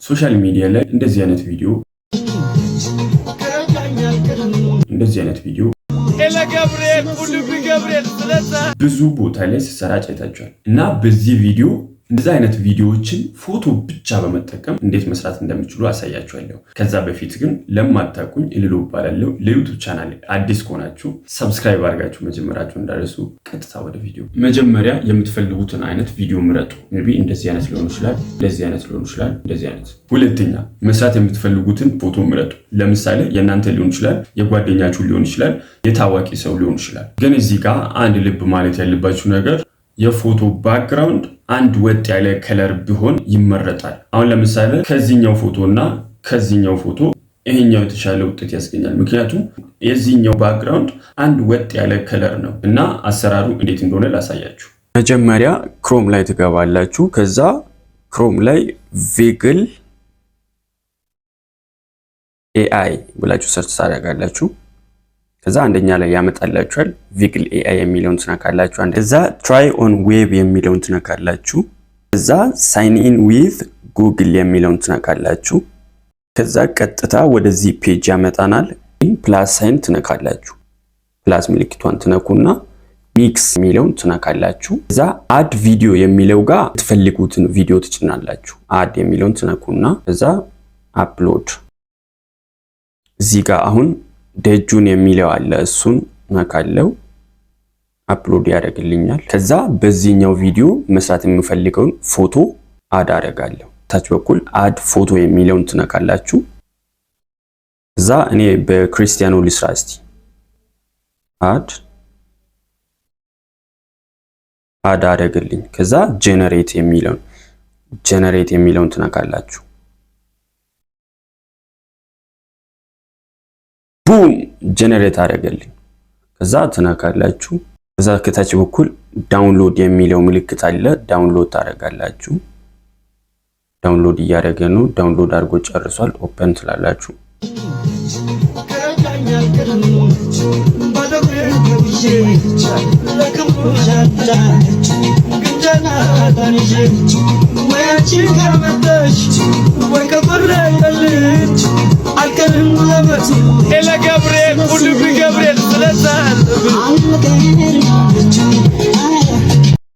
ሶሻል ሚዲያ ላይ እንደዚህ አይነት ቪዲዮ ብዙ ቦታ ላይ ሲሰራጭ አይታችኋል እና በዚህ ቪዲዮ እንደዚህ አይነት ቪዲዮዎችን ፎቶ ብቻ በመጠቀም እንዴት መስራት እንደምችሉ አሳያችኋለሁ። ከዛ በፊት ግን ለማታውቁኝ እልሉ እባላለሁ። ለዩቲዩብ ቻናሌ አዲስ ከሆናችሁ ሰብስክራይብ አድርጋችሁ መጀመራችሁ እንዳትረሱ። ቀጥታ ወደ ቪዲዮ። መጀመሪያ የምትፈልጉትን አይነት ቪዲዮ ምረጡ። ሜቢ እንደዚህ አይነት ሊሆን ይችላል፣ እንደዚህ አይነት ሊሆን ይችላል፣ እንደዚህ አይነት። ሁለተኛ መስራት የምትፈልጉትን ፎቶ ምረጡ። ለምሳሌ የእናንተ ሊሆን ይችላል፣ የጓደኛችሁ ሊሆን ይችላል፣ የታዋቂ ሰው ሊሆን ይችላል። ግን እዚህ ጋር አንድ ልብ ማለት ያለባችሁ ነገር የፎቶ ባክግራውንድ አንድ ወጥ ያለ ከለር ቢሆን ይመረጣል። አሁን ለምሳሌ ከዚህኛው ፎቶና ከዚህኛው ፎቶ ይሄኛው የተሻለ ውጤት ያስገኛል። ምክንያቱም የዚህኛው ባክግራውንድ አንድ ወጥ ያለ ከለር ነው እና አሰራሩ እንዴት እንደሆነ ላሳያችሁ። መጀመሪያ ክሮም ላይ ትገባላችሁ። ከዛ ክሮም ላይ ቪግል ኤአይ ብላችሁ ሰርች ታደርጋላችሁ። ከዛ አንደኛ ላይ ያመጣላችኋል። ቪግል ኤአይ የሚለውን ትነካላችሁ። ከዛ ትራይ ኦን ዌብ የሚለውን ትነካላችሁ። ከዛ ሳይን ኢን ዊዝ ጉግል የሚለውን ትነካላችሁ። ከዛ ቀጥታ ወደዚህ ፔጅ ያመጣናል። ፕላስ ሳይን ትነካላችሁ። ፕላስ ምልክቷን ትነኩና ሚክስ የሚለውን ትነካላችሁ። ከዛ አድ ቪዲዮ የሚለው ጋር የምትፈልጉትን ቪዲዮ ትጭናላችሁ። አድ የሚለውን ትነኩና ከዛ አፕሎድ እዚህ ጋር አሁን ደጁን የሚለው አለ። እሱን ነካለው አፕሎድ ያደርግልኛል። ከዛ በዚህኛው ቪዲዮ መስራት የምፈልገውን ፎቶ አድ አደርጋለሁ። ታች በኩል አድ ፎቶ የሚለውን ትነካላችሁ። ከዛ እኔ በክርስቲያኖ ልስራ እስቲ አድ አደረግልኝ። ከዛ ጀነሬት የሚለውን ትነካላችሁ። ቡም ጀነሬት አደረገልኝ። ከዛ ትነካላችሁ። ከዛ ከታች በኩል ዳውንሎድ የሚለው ምልክት አለ። ዳውንሎድ ታደርጋላችሁ። ዳውንሎድ እያደረገ ነው። ዳውንሎድ አድርጎ ጨርሷል። ኦፕን ትላላችሁ። Ela Gabriel, Gabriel,